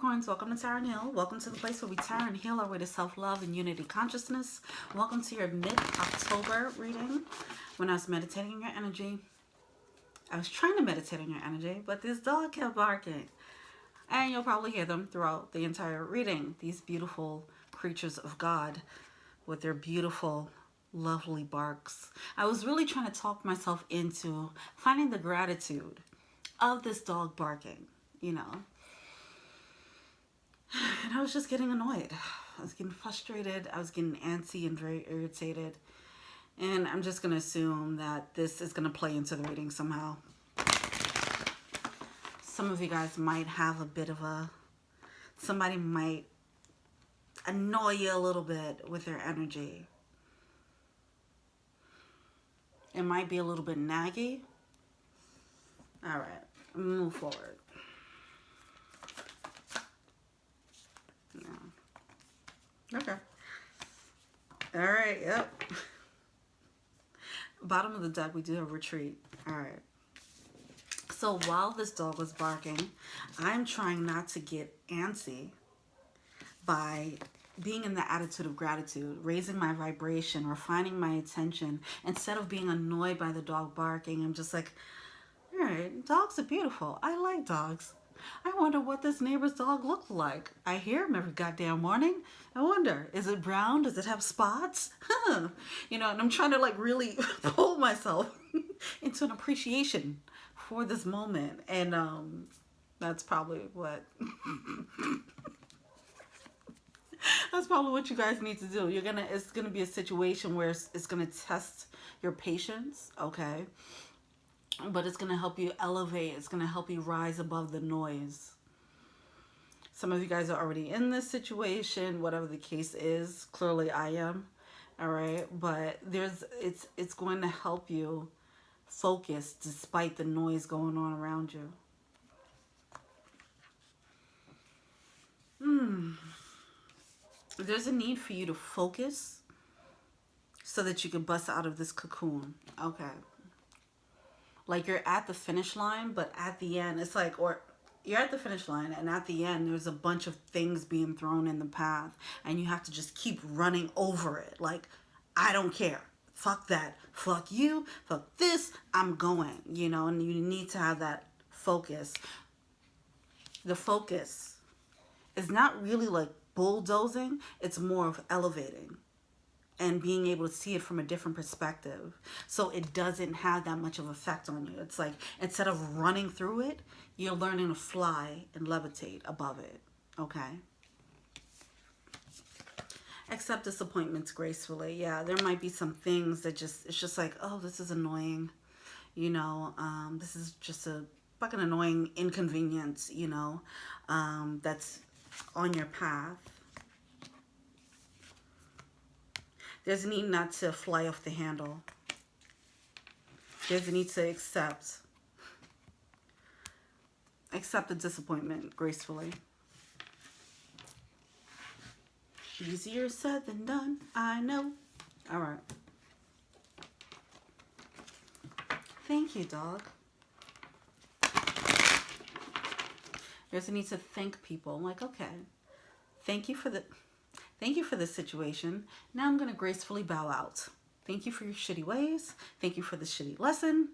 Capricorns, welcome to Tarot and Heal. Welcome to the place where we tarot and heal our way to self-love and unity consciousness. Welcome to your mid-October reading. When I was meditating on your energy, I was trying to meditate on your energy, but this dog kept barking. And you'll probably hear them throughout the entire reading. These beautiful creatures of God with their beautiful, lovely barks. I was really trying to talk myself into finding the gratitude of this dog barking, you know. And I was just getting annoyed. I was getting frustrated. I was getting antsy and very irritated. And I'm just going to assume that this is going to play into the reading somehow. Some of you guys might have a bit of a... Somebody might annoy you a little bit with their energy. It might be a little bit naggy. All right, move forward. Okay. All right, yep. Bottom of the deck, we do a retreat. All right. So while this dog was barking, I'm trying not to get antsy by being in the attitude of gratitude, raising my vibration, refining my attention. Instead of being annoyed by the dog barking, I'm just like, all right, dogs are beautiful. I like dogs. I wonder what this neighbor's dog looked like. I hear him every goddamn morning. I wonder, is it brown? Does it have spots? You know, and I'm trying to like really pull myself into an appreciation for this moment. And that's probably what that's probably what you guys need to do. It's gonna be a situation where it's gonna test your patience, okay? But it's going to help you elevate. It's going to help you rise above the noise. Some of you guys are already in this situation, whatever the case is. Clearly I am. All right. But it's going to help you focus despite the noise going on around you. There's a need for you to focus so that you can bust out of this cocoon. Okay. Like you're at the finish line, but at the end, it's like, or you're at the finish line and at the end, there's a bunch of things being thrown in the path and you have to just keep running over it. Like, I don't care. Fuck that. Fuck you. Fuck this. I'm going, you know, and you need to have that focus. The focus is not really like bulldozing. It's more of elevating and being able to see it from a different perspective. So it doesn't have that much of effect on you. It's like, instead of running through it, you're learning to fly and levitate above it, okay? Accept disappointments gracefully. Yeah, there might be some things that it's just like, oh, this is annoying. You know, this is just a fucking annoying inconvenience, you know, that's on your path. There's a need not to fly off the handle. There's a need to accept the disappointment gracefully. Easier said than done, I know. All right. Thank you, dog. There's a need to thank people. I'm like, okay, thank you for this situation. Now I'm going to gracefully bow out. Thank you for your shitty ways. Thank you for the shitty lesson.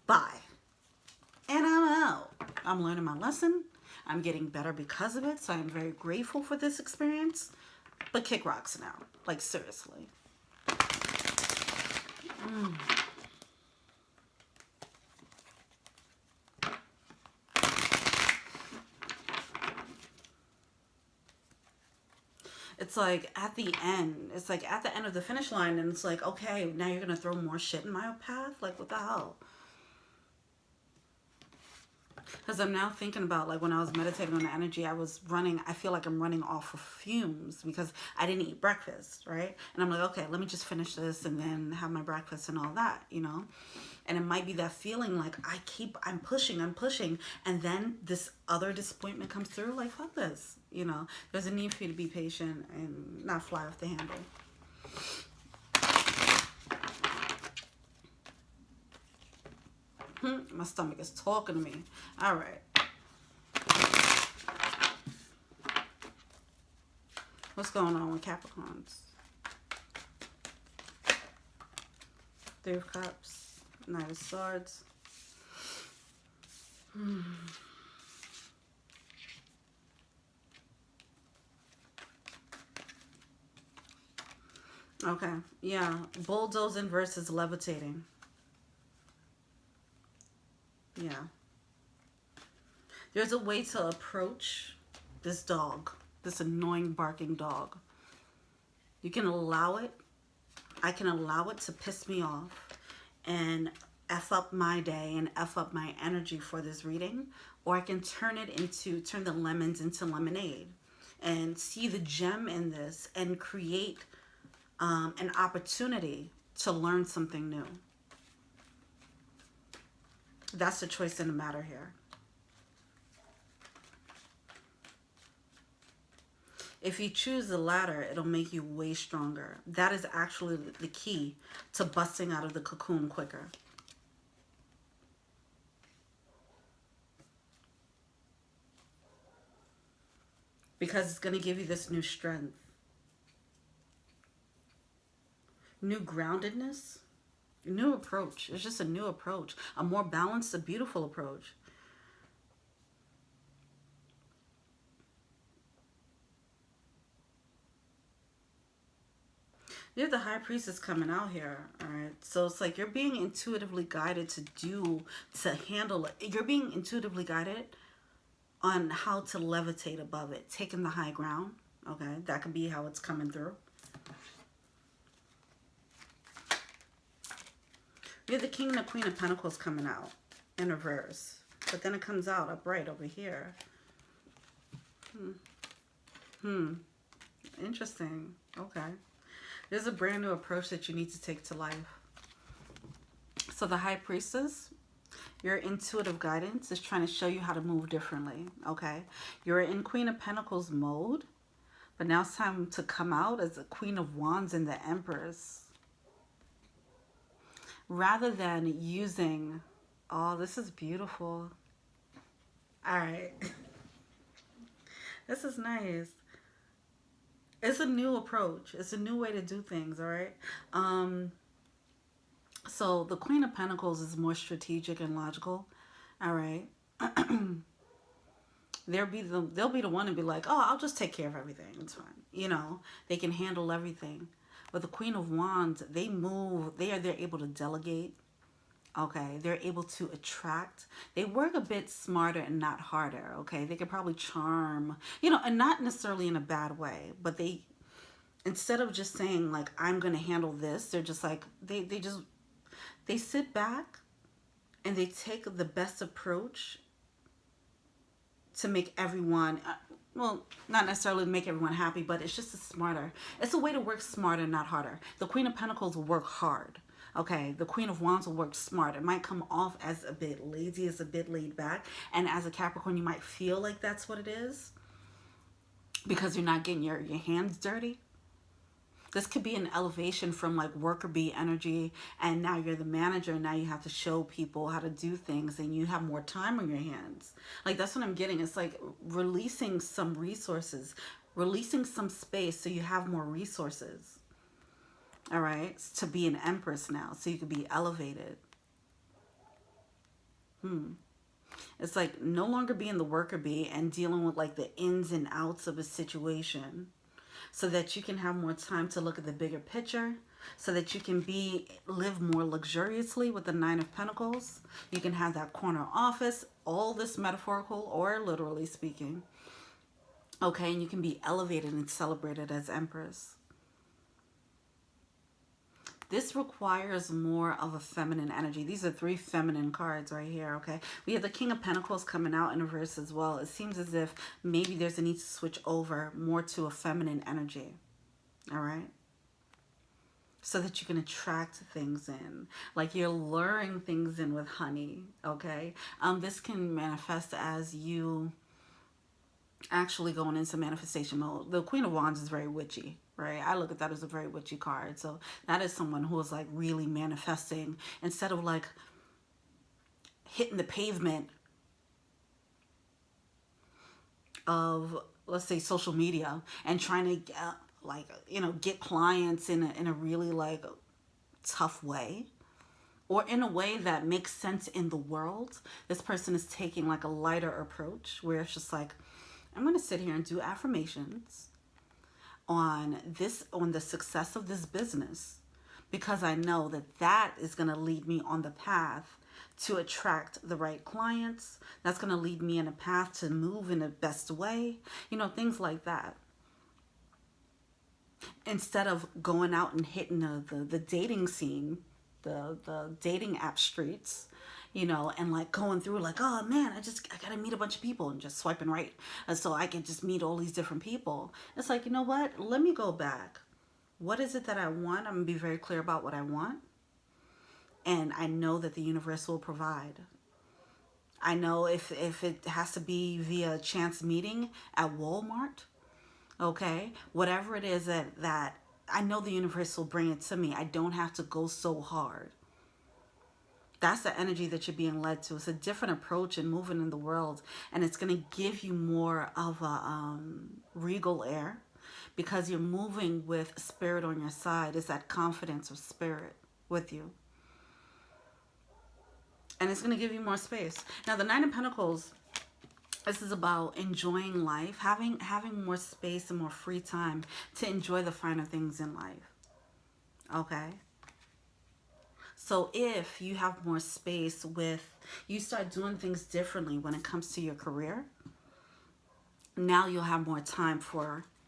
Bye. And I'm out. I'm learning my lesson. I'm getting better because of it. So I'm very grateful for this experience. But kick rocks now. Like, seriously. It's like at the end. It's like at the end of the finish line. And it's like, okay, now you're going to throw more shit in my path? Like, what the hell? Because I'm now thinking about, like, when I was meditating on the energy, I feel like I'm running off of fumes because I didn't eat breakfast, right? And I'm like, okay, let me just finish this and then have my breakfast and all that, you know? And it might be that feeling like I'm pushing. And then this other disappointment comes through, like, fuck this, you know? There's a need for you to be patient and not fly off the handle. My stomach is talking to me. All right. What's going on with Capricorns? Three of Cups, Knight of Swords. Okay, yeah. Bulldozing versus levitating. Yeah. There's a way to approach this dog, this annoying barking dog. You can allow it. I can allow it to piss me off and F up my day and F up my energy for this reading. Or I can turn the lemons into lemonade and see the gem in this and create an opportunity to learn something new. That's the choice in the matter here. If you choose the latter, it'll make you way stronger. That is actually the key to busting out of the cocoon quicker. Because it's going to give you this new strength. New groundedness. New approach. It's just a new approach. A more balanced, a beautiful approach. You have the High Priestess coming out here, all right? So it's like you're being intuitively guided to handle it. You're being intuitively guided on how to levitate above it, taking the high ground, okay? That could be how it's coming through. You have the King and the Queen of Pentacles coming out in reverse. But then it comes out upright over here. Interesting. Okay. There's a brand new approach that you need to take to life. So the High Priestess, your intuitive guidance is trying to show you how to move differently, okay? You're in Queen of Pentacles mode, but now it's time to come out as the Queen of Wands and the Empress. Rather than using, oh, this is beautiful. All right. This is nice. It's a new approach. It's a new way to do things, all right? So the Queen of Pentacles is more strategic and logical, all right? They'll be the one to be like, oh, I'll just take care of everything. It's fine. You know, they can handle everything. But the Queen of Wands, they're able to delegate. Okay, they're able to attract. They work a bit smarter and not harder. Okay, they could probably charm, you know, and not necessarily in a bad way, but they, instead of just saying like, I'm gonna handle this, they're just like, they sit back and they take the best approach to make everyone, well, not necessarily make everyone happy, but it's just it's a way to work smarter, not harder. The Queen of Pentacles will work hard. Okay, the Queen of Wands will work smart. It might come off as a bit lazy, as a bit laid back. And as a Capricorn, you might feel like that's what it is because you're not getting your hands dirty. This could be an elevation from like worker bee energy, and now you're the manager, and now you have to show people how to do things, and you have more time on your hands. Like, that's what I'm getting. It's like releasing some resources, releasing some space so you have more resources. All right, to be an empress now, so you could be elevated. It's like no longer being the worker bee and dealing with like the ins and outs of a situation, so that you can have more time to look at the bigger picture, so that you can live more luxuriously with the Nine of Pentacles. You can have that corner office, all this metaphorical or literally speaking. Okay, and you can be elevated and celebrated as empress. This requires more of a feminine energy. These are three feminine cards right here, okay? We have the King of Pentacles coming out in reverse as well. It seems as if maybe there's a need to switch over more to a feminine energy, all right? So that you can attract things in. Like you're luring things in with honey, okay? This can manifest as you actually going into manifestation mode. The Queen of Wands is very witchy, right? I look at that as a very witchy card. So that is someone who is like really manifesting instead of like hitting the pavement of let's say, social media and trying to get, like, you know, get clients in a really like tough way, or in a way that makes sense in the world. This person is taking like a lighter approach where it's just like, I'm going to sit here and do affirmations on the success of this business, because I know that that is going to lead me on the path to attract the right clients. That's going to lead me in a path to move in the best way. You know, things like that. Instead of going out and hitting the dating scene, the dating app streets, you know, and like going through like, oh man, I gotta meet a bunch of people, and just swiping right, and so I can just meet all these different people. It's like, you know what? Let me go back. What is it that I want? I'm gonna be very clear about what I want. And I know that the universe will provide. I know if it has to be via chance meeting at Walmart, okay, whatever it is that I know the universe will bring it to me. I don't have to go so hard. That's the energy that you're being led to. It's a different approach in moving in the world, and it's going to give you more of a regal air, because you're moving with spirit on your side. It's that confidence of spirit with you. And it's going to give you more space. Now, the Nine of Pentacles, this is about enjoying life, having more space and more free time to enjoy the finer things in life. Okay? So if you have more space you start doing things differently when it comes to your career, now you'll have more time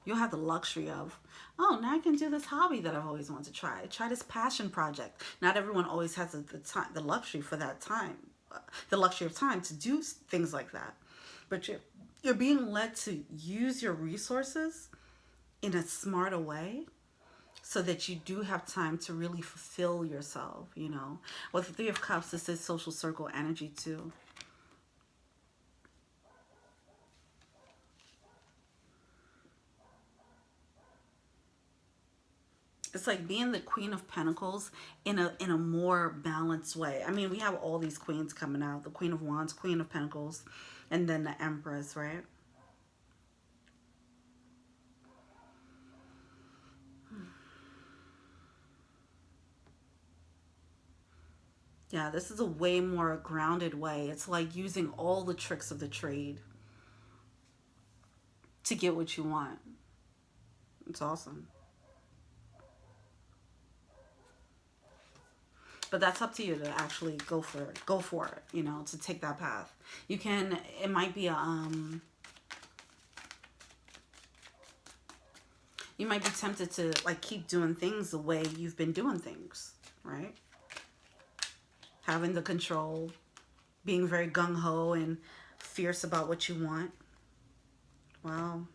you'll have the luxury of, oh, now I can do this hobby that I've always wanted to try. Try this passion project. Not everyone always has the luxury for that time, the luxury of time to do things like that. But you're being led to use your resources in a smarter way, so that you do have time to really fulfill yourself, you know. With the Three of Cups, this is social circle energy too. It's like being the Queen of Pentacles in a more balanced way. I mean, we have all these queens coming out. The Queen of Wands, Queen of Pentacles, and then the Empress, right? Yeah, this is a way more grounded way. It's like using all the tricks of the trade to get what you want. It's awesome. But that's up to you to actually go for it, you know, to take that path. You can, it might be you might be tempted to like keep doing things the way you've been doing things, right? Having the control, being very gung-ho and fierce about what you want. Wow.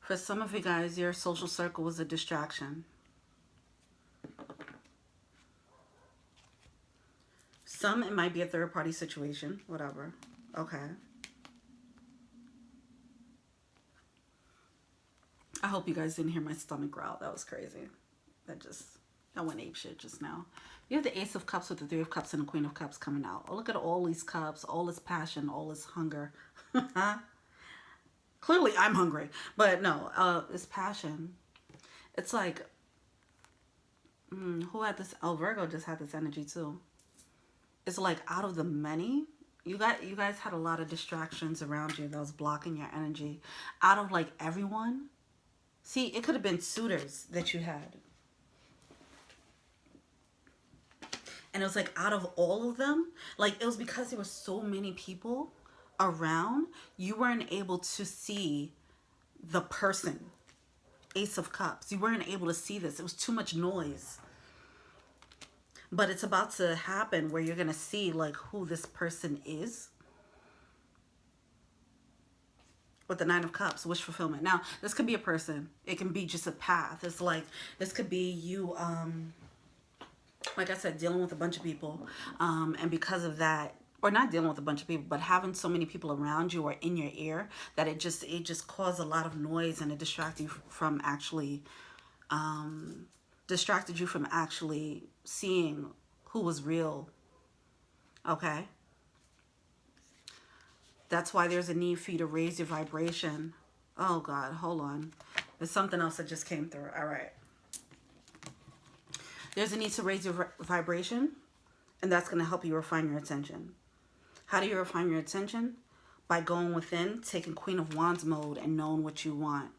For some of you guys, your social circle was a distraction. Some, it might be a third-party situation, whatever. Okay. I hope you guys didn't hear my stomach growl. That was crazy. That went apeshit just now. You have the Ace of Cups with the Three of Cups and the Queen of Cups coming out. Oh, look at all these cups, all this passion, all this hunger. Clearly, I'm hungry. But no, this passion. It's like, who had this? Oh, Virgo just had this energy too. It's like out of the many, you guys had a lot of distractions around you that was blocking your energy. Out of like everyone, see, it could have been suitors that you had. And it was like out of all of them, like it was because there were so many people around, you weren't able to see the person. Ace of Cups. You weren't able to see this. It was too much noise. But it's about to happen where you're going to see like who this person is. With the Nine of Cups, wish fulfillment. Now, this could be a person. It can be just a path. It's like, this could be you, like I said, dealing with a bunch of people. And because of that, or not dealing with a bunch of people, but having so many people around you or in your ear that it just caused a lot of noise, and it distracted you from actually seeing who was real. Okay? That's why there's a need for you to raise your vibration. Oh God, hold on. There's something else that just came through. All right. There's a need to raise your vibration, and that's going to help you refine your attention. How do you refine your attention? By going within, taking Queen of Wands mode and knowing what you want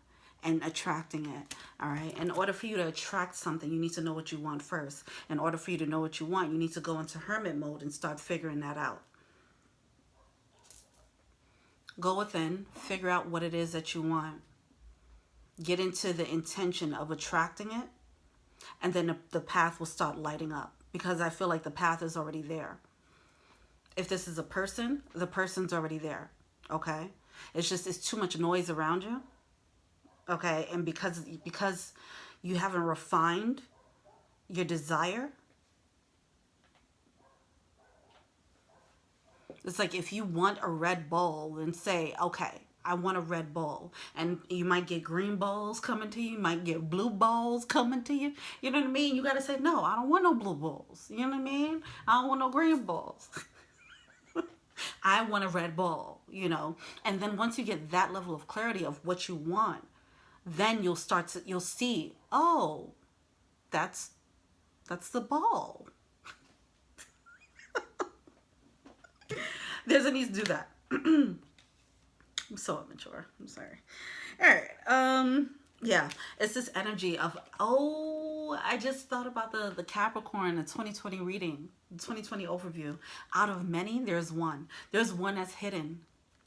and attracting it. All right. In order for you to attract something, you need to know what you want first. In order for you to know what you want, you need to go into hermit mode and start figuring that out. Go within, figure out what it is that you want. Get into the intention of attracting it, and then the path will start lighting up, because I feel like the path is already there. If this is a person, the person's already there. Okay? It's too much noise around you. Okay? And because you haven't refined your desire, it's like if you want a red bowl, then say, okay, I want a red bowl. And you might get green bowls coming to you. You might get blue bowls coming to you. You know what I mean? You got to say, no, I don't want no blue bowls. You know what I mean? I don't want no green bowls. I want a red bowl, you know. And then once you get that level of clarity of what you want, then you'll see, oh, that's the ball. There's a need to do that. I'm so immature. I'm sorry. All right. Yeah, it's this energy of, oh, I just thought about the Capricorn, the 2020 reading, the 2020 overview. Out of many, there's one. There's one that's hidden.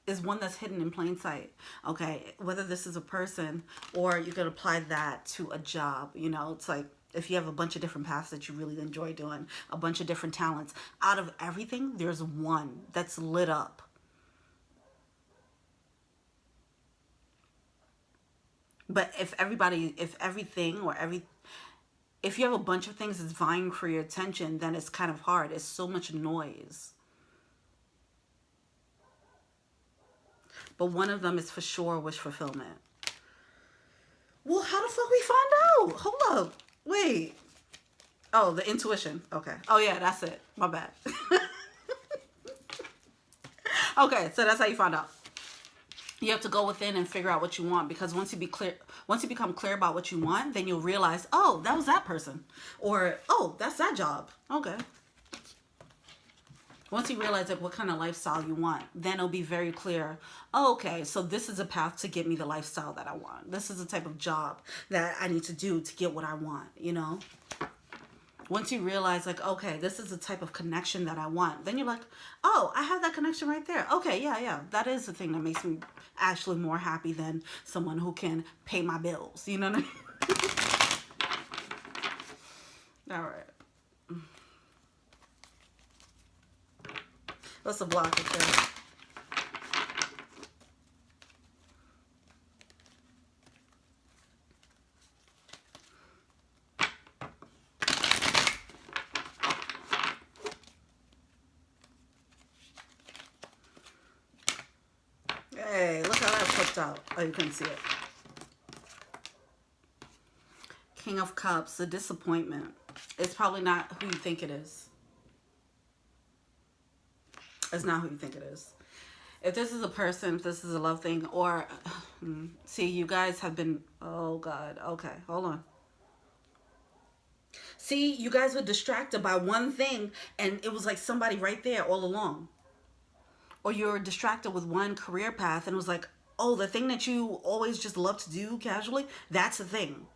Is one that's hidden in plain sight. Okay, whether this is a person or you could apply that to a job. You know, it's like if you have a bunch of different paths that you really enjoy doing, a bunch of different talents. Out of everything, there's one that's lit up. But if you have a bunch of things that's vying for your attention, then it's kind of hard. It's so much noise. But one of them is for sure wish fulfillment. Well, how the fuck we find out? Hold up. Wait. Oh, the intuition. Okay. Oh, yeah, that's it. My bad. Okay, so that's how you find out. You have to go within and figure out what you want, because once you become clear about what you want, then you'll realize, oh, that was that person, or oh, that's that job. Okay. Once you realize like what kind of lifestyle you want, then it'll be very clear. Oh, okay, so this is a path to get me the lifestyle that I want. This is the type of job that I need to do to get what I want, you know? Once you realize like, okay, this is the type of connection that I want, then you're like, oh, I have that connection right there. Okay, yeah. That is the thing that makes me actually more happy than someone who can pay my bills. You know what I mean? All right. What's the block of this? Hey, look how that flipped out. Oh, you couldn't see it. King of Cups, the disappointment. It's probably not who you think it is. It's not who you think it is. If this is a person, if this is a love thing, or see, you guys have been, oh God, okay, hold on. See, you guys were distracted by one thing, and it was like somebody right there all along. Or you're distracted with one career path, and it was like, oh, the thing that you always just love to do casually, that's the thing.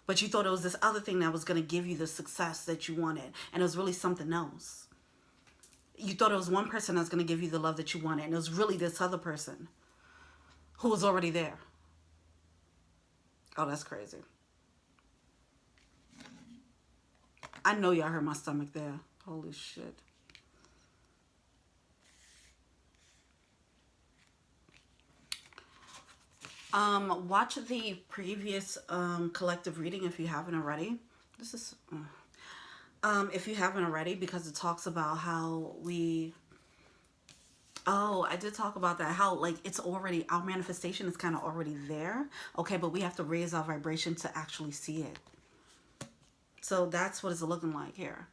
But you thought it was this other thing that was going to give you the success that you wanted, and it was really something else. You thought it was one person that's going to give you the love that you wanted, and it was really this other person who was already there. Oh, that's crazy. I know y'all heard my stomach there. Holy shit. Watch the previous collective reading if you haven't already. This is... if you haven't already, because it talks about how we Oh, I did talk about that. How, like, it's already, our manifestation is kind of already there. Okay, but we have to raise our vibration to actually see it. So that's what it's looking like here.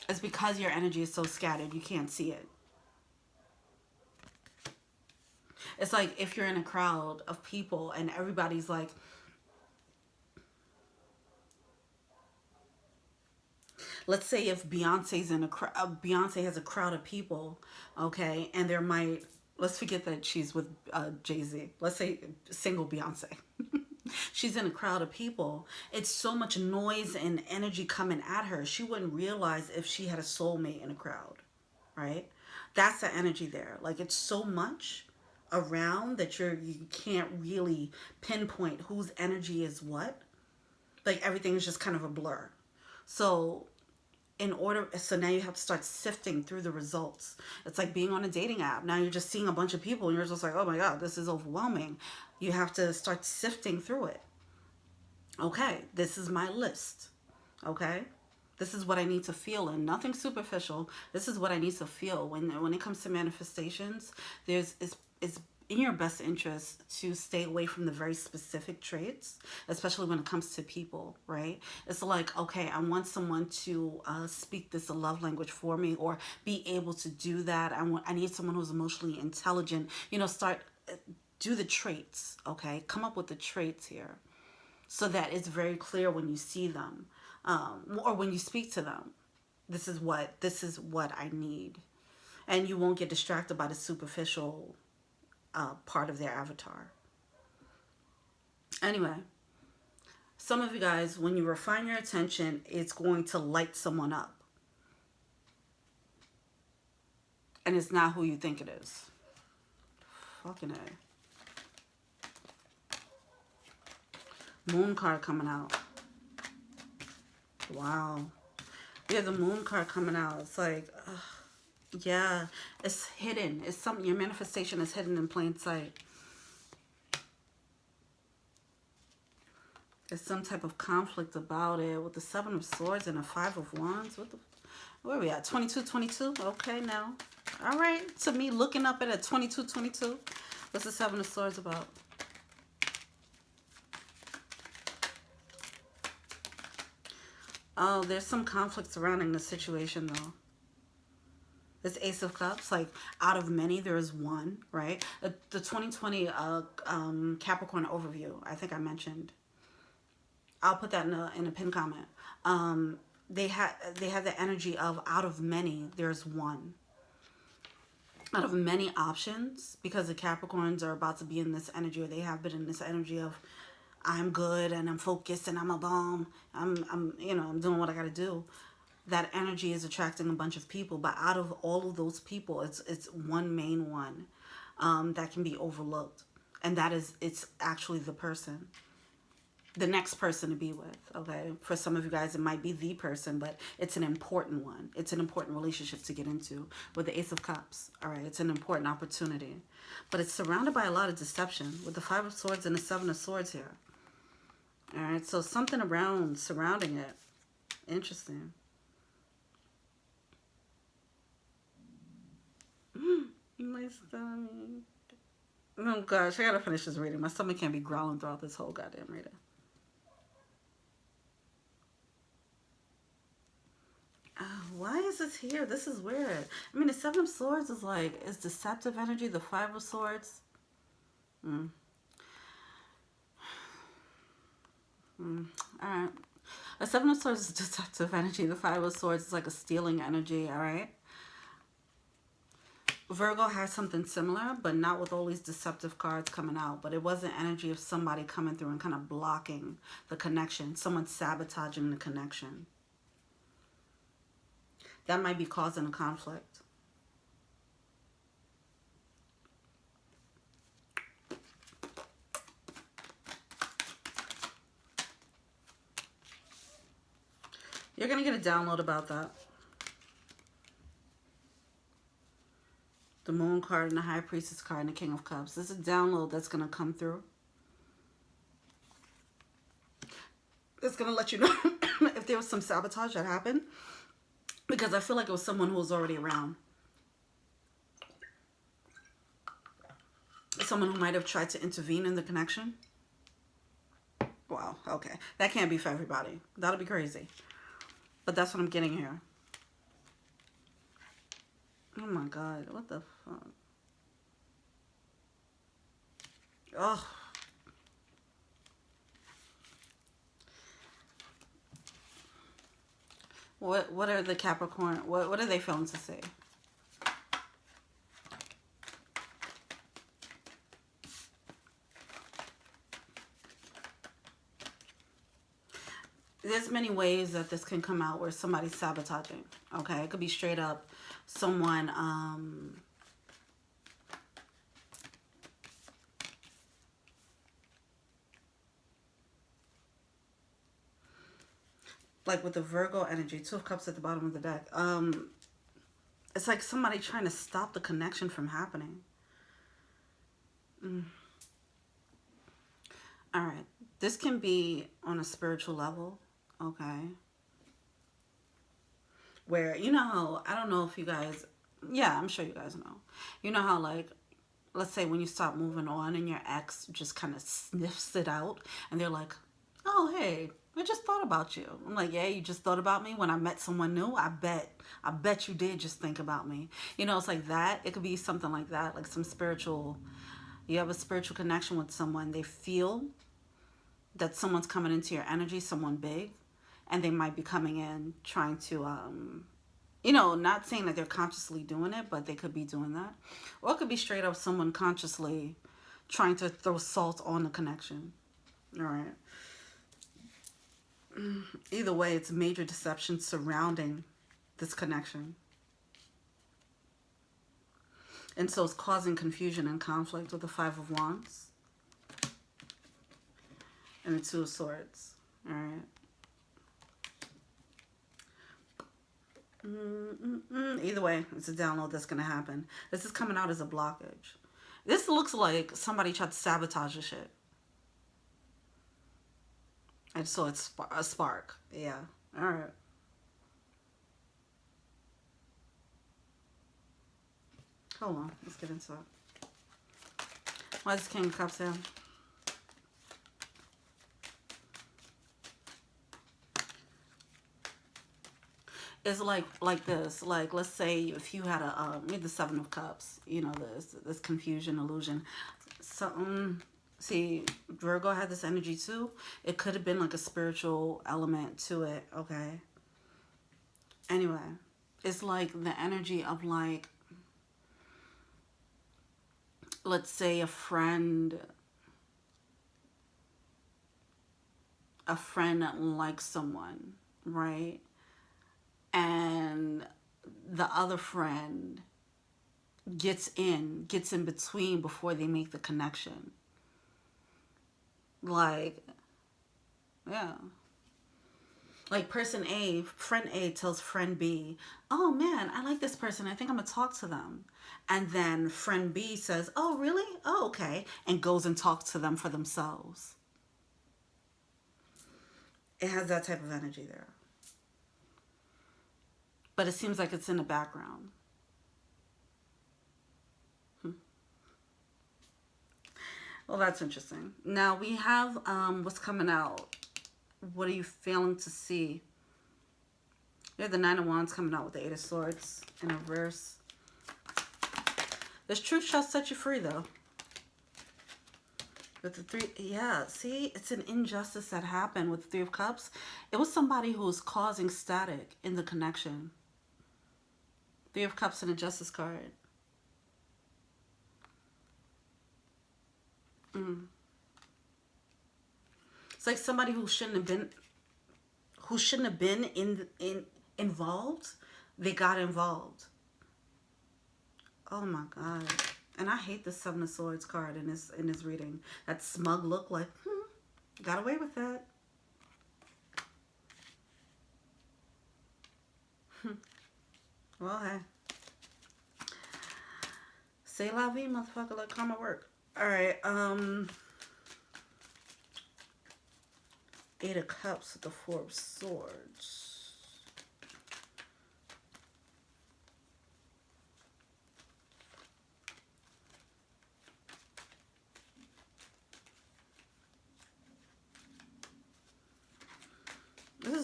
It's because your energy is so scattered, you can't see it. It's like if you're in a crowd of people and everybody's like, let's say if Beyonce's in a Beyonce has a crowd of people, okay, and there might, let's forget that she's with Jay-Z. Let's say single Beyonce. She's in a crowd of people. It's so much noise and energy coming at her. She wouldn't realize if she had a soulmate in a crowd, right? That's the energy there. Like, it's so much around that you can't really pinpoint whose energy is what. Like, everything is just kind of a blur. So so now you have to start sifting through the results. It's like being on a dating app. Now you're just seeing a bunch of people and you're just like, oh my God, this is overwhelming. You have to start sifting through it. Okay, this is my list. Okay, this is what I need to feel, and nothing superficial. This is what I need to feel. When it comes to manifestations, it's in your best interest to stay away from the very specific traits, especially when it comes to people, right? It's like, okay, I want someone to speak this love language for me, or be able to do that. I need someone who's emotionally intelligent. Do the traits, okay? Come up with the traits here, so that it's very clear when you see them, or when you speak to them. This is what I need, and you won't get distracted by the superficial part of their avatar. Anyway, some of you guys, when you refine your attention, it's going to light someone up, and it's not who you think it is. Fucking A. Moon card coming out. Wow. We have the Moon card coming out. It's like, yeah, it's hidden. It's something, your manifestation is hidden in plain sight. There's some type of conflict about it with the Seven of Swords and the Five of Wands. Where are we at? 2222? Okay, now. All right. To me, looking up at a 2222. What's the Seven of Swords about? Oh, there's some conflict surrounding the situation, though. This Ace of Cups, like, out of many, there is one, right? The 2020 Capricorn overview, I think I mentioned. I'll put that in a pinned comment. They have the energy of, out of many, there's one. Out of many options, because the Capricorns are about to be in this energy, or they have been in this energy of, I'm good and I'm focused and I'm a bomb. I'm doing what I gotta do. That energy is attracting a bunch of people, but out of all of those people, it's one main one that can be overlooked, and it's actually the person, the next person to be with. Okay, for some of you guys, it might be the person, but it's an important one. It's an important relationship to get into with the Ace of Cups. All right, it's an important opportunity, but it's surrounded by a lot of deception with the Five of Swords and the Seven of Swords here. All right, so something surrounding it. Interesting. My stomach. Oh gosh, I gotta finish this reading. My stomach can't be growling throughout this whole goddamn reading. Why is this here? This is weird. I mean, the Seven of Swords is like, it's deceptive energy. The Five of Swords. Alright. A Seven of Swords is deceptive energy. The Five of Swords is like a stealing energy, alright? Virgo has something similar, but not with all these deceptive cards coming out. But it was an energy of somebody coming through and kind of blocking the connection. Someone sabotaging the connection. That might be causing a conflict. You're going to get a download about that. The Moon card and the High Priestess card and the King of Cups. This is a download that's going to come through. It's going to let you know if there was some sabotage that happened. Because I feel like it was someone who was already around. Someone who might have tried to intervene in the connection. Wow, okay. That can't be for everybody. That'll be crazy. But that's what I'm getting here. Oh my God, what the fuck? Ugh. What are the Capricorn, what are they feeling to say? There's many ways that this can come out where somebody's sabotaging. Okay, it could be straight up someone like with the Virgo energy, 2 of Cups at the bottom of the deck. It's like somebody trying to stop the connection from happening. All right, this can be on a spiritual level. Okay, where, you know how, I don't know if you guys, yeah, I'm sure you guys know, you know how, like, let's say when you stop moving on and your ex just kind of sniffs it out and they're like, oh, hey, I just thought about you. I'm like, yeah, you just thought about me when I met someone new? I bet you did just think about me. You know, it's like that. It could be something like that, like some spiritual, you have a spiritual connection with someone. They feel that someone's coming into your energy, someone big, and they might be coming in trying to, you know, not saying that they're consciously doing it, but they could be doing that. Or it could be straight up someone consciously trying to throw salt on the connection. All right. Either way, it's major deception surrounding this connection. And so it's causing confusion and conflict with the 5 of Wands and the 2 of Swords. All right. Either way, it's a download that's going to happen. This is coming out as a blockage. This looks like somebody tried to sabotage the shit. I just saw it's a spark. Yeah. All right. Hold on. Let's get into it. Why is King of Cups here? It's like this. Like, let's say if you had a the 7 of Cups, you know, this confusion, illusion. So see, Virgo had this energy too. It could have been like a spiritual element to it. Okay. Anyway, it's like the energy of, like, let's say a friend likes someone, right? And the other friend gets in between before they make the connection. Like, yeah. Like person A, friend A tells friend B, oh man, I like this person. I think I'm going to talk to them. And then friend B says, oh really? Oh, okay. And goes and talks to them for themselves. It has that type of energy there. But it seems like it's in the background. Well, that's interesting. Now we have what's coming out. What are you failing to see? You have the 9 of Wands coming out with the 8 of Swords in reverse. This truth shall set you free, though. With the 3, yeah, see, it's an injustice that happened with the 3 of Cups. It was somebody who was causing static in the connection. 3 of Cups and a Justice card. It's like somebody who shouldn't have been involved. They got involved. Oh my God. And I hate the 7 of Swords card in this reading. That smug look, like, got away with that. Well, hey. Say la vie, motherfucker, let karma work. Alright, 8 of Cups with the 4 of Swords.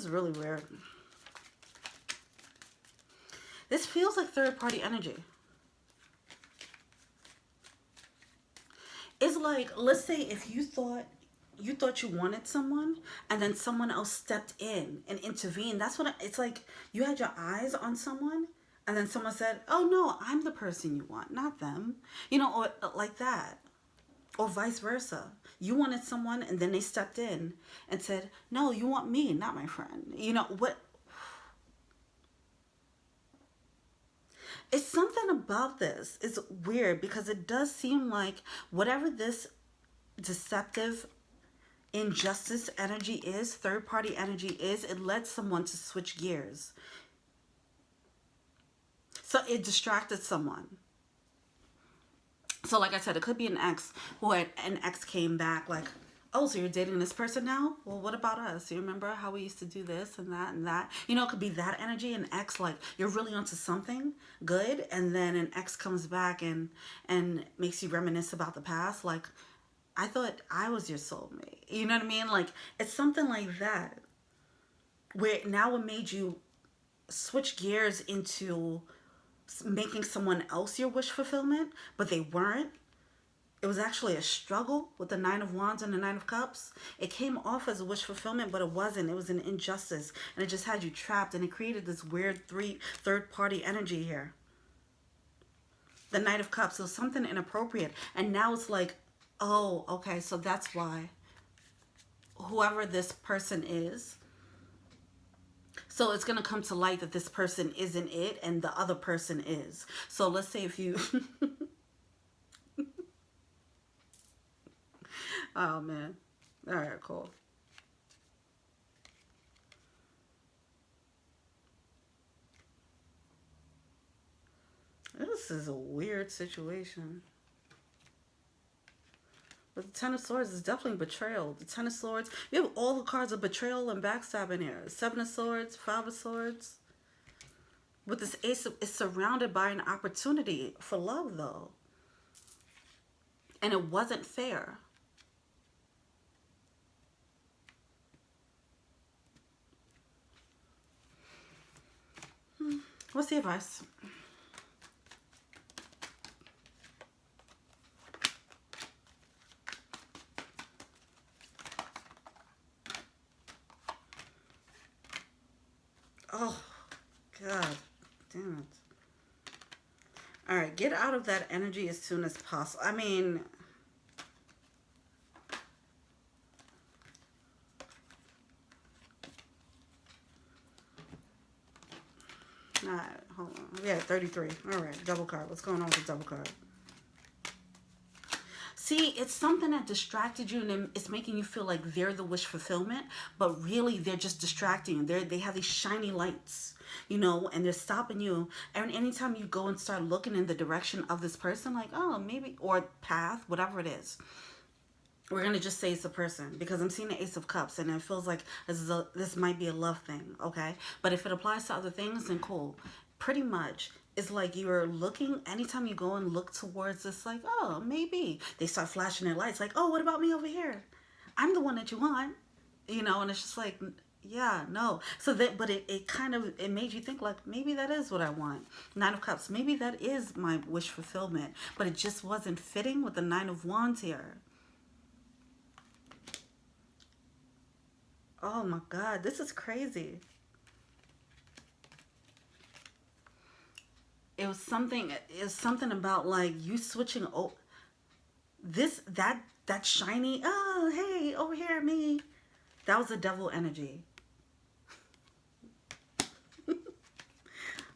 is really weird. This feels like third-party energy. It's like, let's say if you thought you wanted someone and then someone else stepped in and intervened. That's what it's like. You had your eyes on someone and then someone said, oh no, I'm the person you want, not them. You know, or like that. Or vice versa. You wanted someone and then they stepped in and said, no, you want me, not my friend. You know, what? It's something about this. It's weird because it does seem like whatever this deceptive injustice energy is, third party energy is, it led someone to switch gears. So it distracted someone. So like I said, it could be an ex who an ex came back like, oh, so you're dating this person now? Well, what about us? You remember how we used to do this and that and that? You know, it could be that energy. An ex, like, you're really onto something good, and then an ex comes back and makes you reminisce about the past. Like, I thought I was your soulmate. You know what I mean? Like, it's something like that. Where now it made you switch gears into making someone else your wish fulfillment, but they weren't. It was actually a struggle with the Nine of Wands and the Nine of Cups. It came off as a wish fulfillment, but it wasn't. It was an injustice. And it just had you trapped. And it created this weird third-party energy here. The Knight of Cups. It was something inappropriate. And now it's like, oh, okay, so that's why. Whoever this person is. So it's going to come to light that this person isn't it and the other person is. So let's say if you... Oh, man. All right, cool. This is a weird situation. But the Ten of Swords is definitely betrayal. The Ten of Swords, you have all the cards of betrayal and backstabbing here. Seven of Swords, Five of Swords. With this Ace, it's surrounded by an opportunity for love, though. And it wasn't fair. What's the advice? Oh, God damn it. All right, get out of that energy as soon as possible. I mean... All right, hold on. We had 33. All right, double card. What's going on with the double card? See, it's something that distracted you and it's making you feel like they're the wish fulfillment, but really they're just distracting you. They have these shiny lights, you know, and they're stopping you. And anytime you go and start looking in the direction of this person, like, oh, maybe, or path, whatever it is. We're going to just say it's a person because I'm seeing the Ace of Cups and it feels like this might be a love thing, okay? But if it applies to other things, then cool. Pretty much, it's like you're looking, anytime you go and look towards this, like, oh, maybe. They start flashing their lights like, oh, what about me over here? I'm the one that you want, you know? And it's just like, yeah, no. So that, but it kind of, it made you think like, maybe that is what I want. Nine of Cups, maybe that is my wish fulfillment. But it just wasn't fitting with the Nine of Wands here. Oh my God, this is crazy. It was something about like you switching that shiny, oh hey, over here me. That was the devil energy.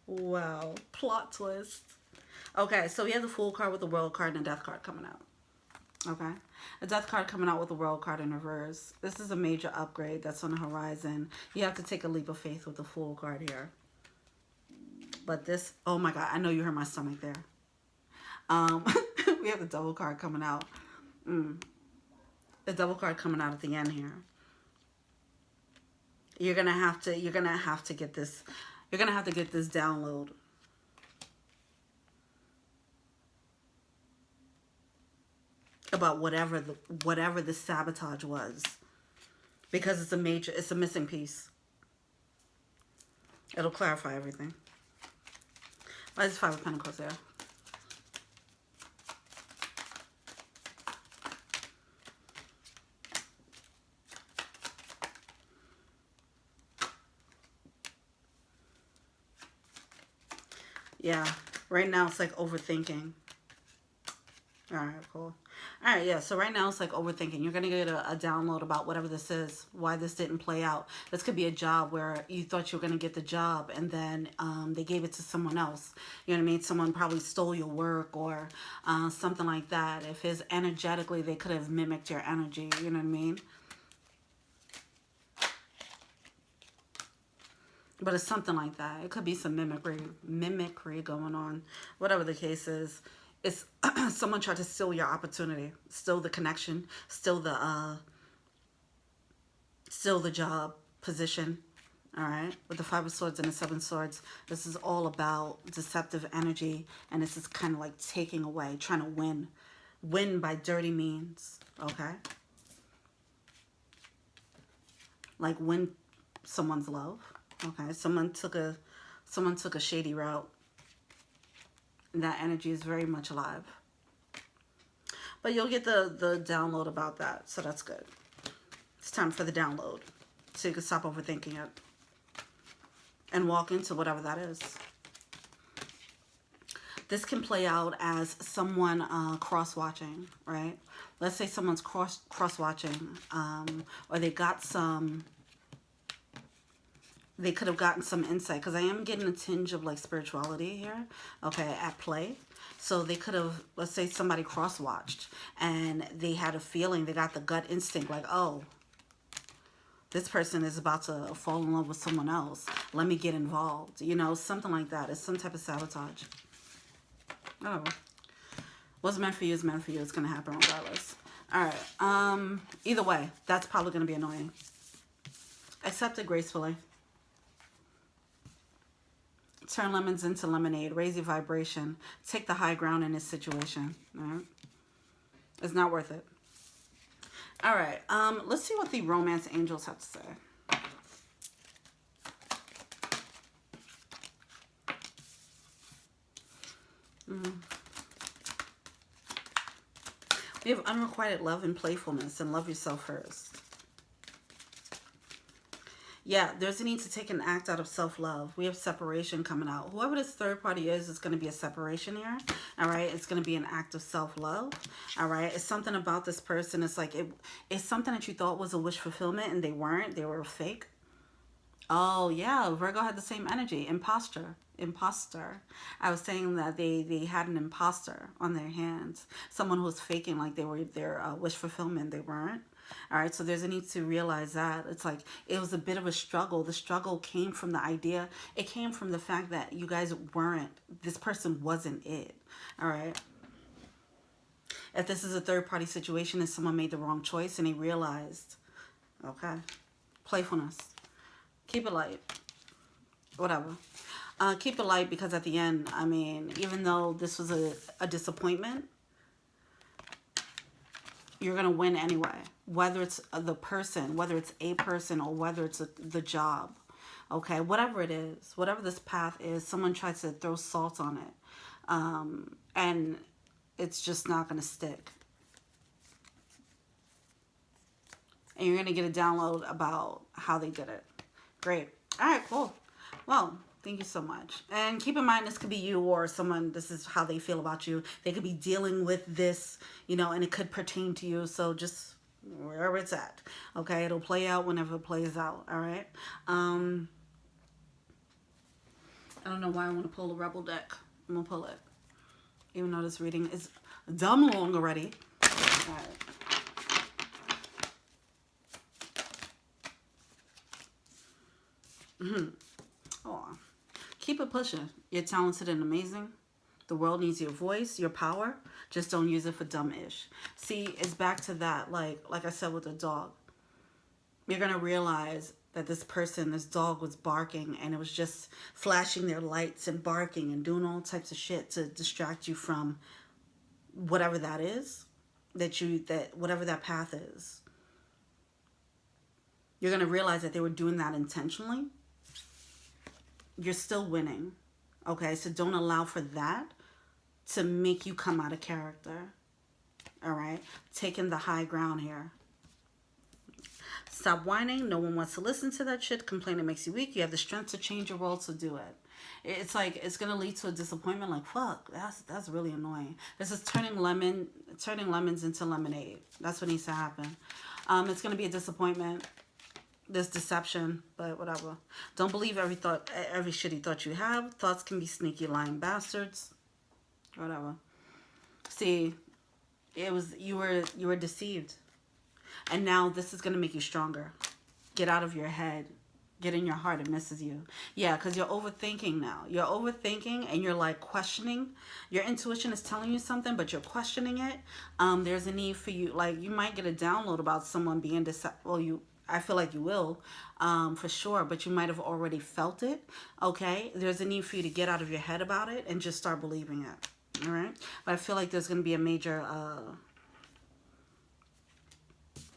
Wow, plot twist. Okay, so we have the Fool card with the World card and the Death card coming out. Okay, a Death card coming out with the World card in reverse. This is a major upgrade that's on the horizon. You have to take a leap of faith with the Fool card here. But this, oh my God, I know you heard my stomach there. We have the Double card coming out. The Double card coming out at the end here. You're gonna have to get this. You're gonna have to get this download. About whatever the sabotage was, because it's a missing piece. It'll clarify everything. Why is 5 of Pentacles there? Yeah, right now it's like overthinking. All right, cool. All right, yeah, so right now it's like overthinking. You're going to get a download about whatever this is, why this didn't play out. This could be a job where you thought you were going to get the job and then they gave it to someone else. You know what I mean? Someone probably stole your work or something like that. If it's energetically, they could have mimicked your energy. You know what I mean? But it's something like that. It could be some mimicry going on. Whatever the case is, it's someone tried to steal your opportunity, steal the connection, steal the job position. All right, with the 5 of Swords and the 7 of Swords, this is all about deceptive energy, and this is kind of like taking away, trying to win by dirty means. Okay, like win someone's love. Okay, someone took a shady route. And that energy is very much alive. But you'll get the download about that, so that's good. It's time for the download, so you can stop overthinking it and walk into whatever that is. This can play out as someone cross-watching, right? Let's say someone's cross-watching, or they got some... They could have gotten some insight, because I am getting a tinge of like spirituality here, okay, at play. So they could have, let's say somebody cross-watched and they had a feeling, they got the gut instinct like, oh, this person is about to fall in love with someone else. Let me get involved. You know, something like that. It's some type of sabotage. Oh, what's meant for you is meant for you. It's going to happen regardless. All right. Either way, that's probably going to be annoying. Accept it gracefully. Turn lemons into lemonade. Raise your vibration. Take the high ground in this situation. All right? It's not worth it. All right. Let's see what the romance angels have to say. We have unrequited love and playfulness, and love yourself first. Yeah, there's a need to take an act out of self-love. We have separation coming out. Whoever this third party is going to be a separation here. All right. It's going to be an act of self-love. All right. It's something about this person. It's like it's something that you thought was a wish fulfillment and they weren't. They were fake. Oh, yeah. Virgo had the same energy. Imposter. I was saying that they had an imposter on their hands. Someone who was faking like they were their wish fulfillment. They weren't. All right, so there's a need to realize that. It's like it was a bit of a struggle. The struggle came from the idea. It came from the fact that you guys weren't, this person wasn't it. All right. If this is a third-party situation and someone made the wrong choice and they realized, okay, playfulness. Keep it light. Whatever. Keep it light because at the end, I mean, even though this was a disappointment, you're going to win anyway. Whether it's the person, whether it's a person, or whether it's the job. Okay, whatever it is, whatever this path is, someone tries to throw salt on it. And it's just not going to stick. And you're going to get a download about how they did it. Great. All right, cool. Well, thank you so much. And keep in mind, this could be you or someone, this is how they feel about you. They could be dealing with this, you know, and it could pertain to you. So just wherever it's at. Okay, it'll play out whenever it plays out. All right. I don't know why I want to pull the Rebel deck. I'm going to pull it. Even though this reading is dumb long already. All right. Oh, keep it pushing. You're talented and amazing. The world needs your voice, your power. Just don't use it for dumb-ish. See, it's back to that, like I said with the dog. You're going to realize that this person, this dog was barking and it was just flashing their lights and barking and doing all types of shit to distract you from whatever that is, whatever that path is. You're going to realize that they were doing that intentionally. you're still winning. Okay, so don't allow for that to make you come out of character. All right, taking the high ground here. Stop whining. No one wants to listen to that shit. Complaining makes you weak. You have the strength to change your world, so do it. It's like it's gonna lead to a disappointment. Like fuck, that's really annoying. This is turning lemons into lemonade. That's what needs to happen. It's gonna be a disappointment. This deception, but whatever. Don't believe every shitty thought you have. Thoughts can be sneaky, lying bastards. Whatever. See, you were deceived. And now this is going to make you stronger. Get out of your head. Get in your heart. It misses you. Yeah, because you're overthinking now. You're overthinking and you're like questioning. Your intuition is telling you something, but you're questioning it. There's a need for you. Like, you might get a download about someone being deceptive. Well, I feel like you will, for sure, but you might have already felt it. Okay? There's a need for you to get out of your head about it and just start believing it. All right? But I feel like there's going to be a major...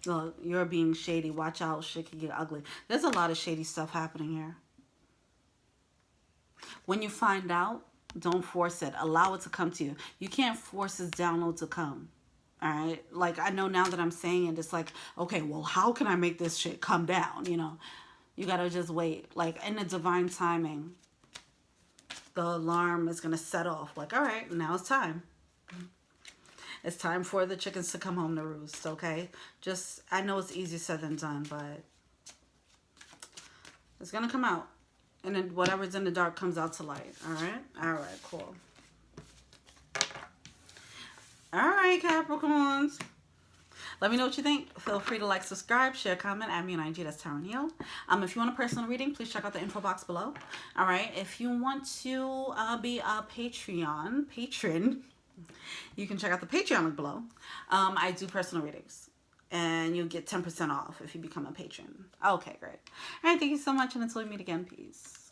Well, you're being shady. Watch out. Shit can get ugly. There's a lot of shady stuff happening here. When you find out, don't force it. Allow it to come to you. You can't force this download to come. All right? Like, I know now that I'm saying it, it's like, okay, well, how can I make this shit come down? You know, you got to just wait. Like, in the divine timing, the alarm is going to set off. Like, all right, now it's time. It's time for the chickens to come home to roost, okay? Just, I know it's easier said than done, but it's going to come out. And then whatever's in the dark comes out to light, all right? All right, cool. All right, Capricorns. Let me know what you think. Feel free to like, subscribe, share, comment, add me on IG. That's Taryn Hill. If you want a personal reading, please check out the info box below. All right. If you want to be a patron, you can check out the Patreon link below. I do personal readings, and you'll get 10% off if you become a patron. Okay, great. All right. Thank you so much, and until we meet again, peace.